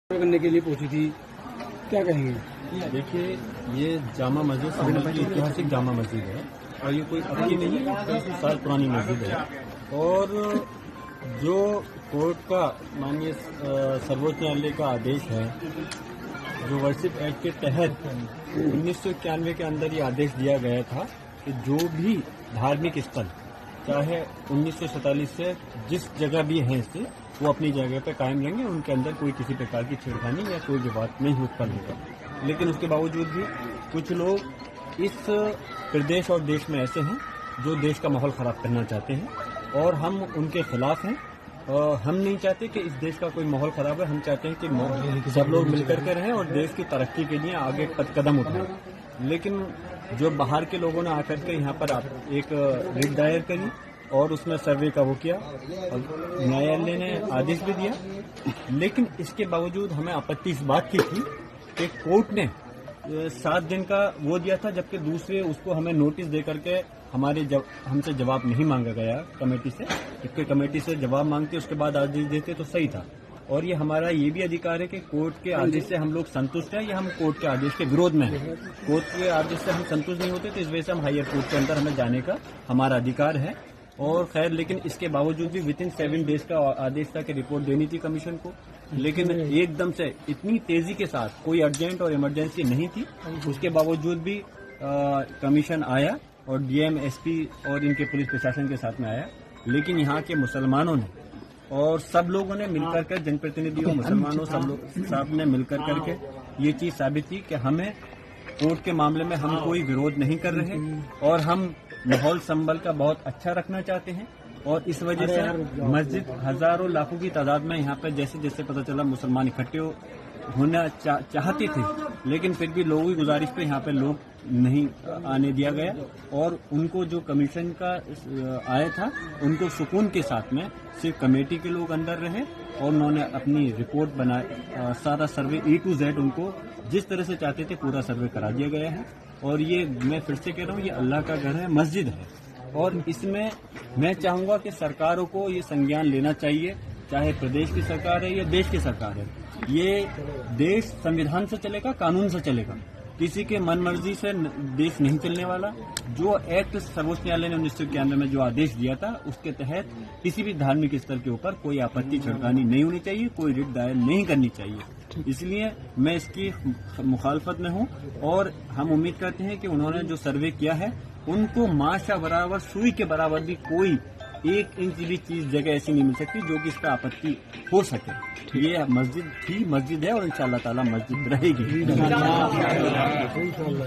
करने के लिए पहुंची थी, क्या कहेंगे? देखिए, ये जामा मस्जिद संभल की ऐतिहासिक जामा मस्जिद है और ये कोई अभी नहीं है, 300 साल पुरानी मस्जिद है। और जो कोर्ट का माननीय सर्वोच्च न्यायालय का आदेश है, जो वर्शिप एक्ट के तहत 1991 के अंदर ये आदेश दिया गया था कि जो भी धार्मिक स्थल चाहे 1947 से जिस जगह भी हैं इससे वो अपनी जगह पर कायम रहेंगे, उनके अंदर कोई किसी प्रकार की छेड़खानी या कोई विवाद नहीं उत्पन्न होगा। लेकिन उसके बावजूद भी कुछ लोग इस प्रदेश और देश में ऐसे हैं जो देश का माहौल खराब करना चाहते हैं और हम उनके खिलाफ हैं। हम नहीं चाहते कि इस देश का कोई माहौल खराब है, हम चाहते हैं कि सब लोग मिलकर के रहें और देश की तरक्की के लिए आगे कदम उठाएं। लेकिन जो बाहर के लोगों ने आकर के यहाँ पर एक रिट दायर करी और उसमें सर्वे का वो किया और न्यायालय ने आदेश भी दिया, लेकिन इसके बावजूद हमें आपत्ति इस बात की थी कि कोर्ट ने 7 दिन का वो दिया था, जबकि दूसरे उसको हमें नोटिस दे करके हमसे जवाब नहीं मांगा गया कमेटी से। जबकि कमेटी से जवाब मांगते उसके बाद आदेश देते तो सही था। और ये हमारा ये भी अधिकार है कि कोर्ट के आदेश से हम लोग संतुष्ट हैं या हम कोर्ट के आदेश के विरोध में हैं। कोर्ट के आदेश से हम संतुष्ट नहीं होते तो इस वजह से हम हायर कोर्ट के अंदर हमें जाने का हमारा अधिकार है। और खैर, लेकिन इसके बावजूद भी विदिन 7 डेज का आदेश था कि रिपोर्ट देनी थी कमीशन को, लेकिन एकदम से इतनी तेजी के साथ कोई अर्जेंट और इमरजेंसी नहीं थी, उसके बावजूद भी कमीशन आया और डीएम, एसपी और इनके पुलिस प्रशासन के साथ में आया। लेकिन यहाँ के मुसलमानों ने और सब लोगों ने मिलकर के, जनप्रतिनिधियों, मुसलमानों, सब ने मिलकर करके ये चीज साबित की कि हमें कोर्ट के मामले में हम कोई विरोध नहीं कर रहे और हम माहौल संभल का बहुत अच्छा रखना चाहते हैं। और इस वजह से मस्जिद हजारों लाखों की तादाद में यहाँ पे जैसे जैसे पता चला मुसलमान इकट्ठे होना चाहते थे, लेकिन फिर भी लोगों की गुजारिश पे यहाँ पे लोग नहीं आने दिया गया और उनको जो कमीशन का आया था उनको सुकून के साथ में सिर्फ कमेटी के लोग अंदर रहे और उन्होंने अपनी रिपोर्ट बनाई। सारा सर्वे A to Z उनको जिस तरह से चाहते थे पूरा सर्वे करा दिया गया है। और ये मैं फिर से कह रहा हूँ, ये अल्लाह का घर है, मस्जिद है और इसमें मैं चाहूंगा कि सरकारों को ये संज्ञान लेना चाहिए, चाहे प्रदेश की सरकार है या देश की सरकार है। ये देश संविधान से चलेगा, कानून से चलेगा, किसी के मन मर्जी से देश नहीं चलने वाला। जो एक्ट सर्वोच्च न्यायालय ने 1991 में जो आदेश दिया था उसके तहत किसी भी धार्मिक स्थल के ऊपर कोई आपत्ति छिड़कानी नहीं होनी चाहिए, कोई रिट दायर नहीं करनी चाहिए। इसलिए मैं इसकी मुखालफत में हूँ और हम उम्मीद करते हैं कि उन्होंने जो सर्वे किया है उनको माशा बराबर, सुई के बराबर भी कोई 1 इंच भी चीज जगह ऐसी नहीं मिल सकती जो कि इस पर आपत्ति हो सके। ये मस्जिद है और इंशाअल्लाह ताला मस्जिद रहेगी।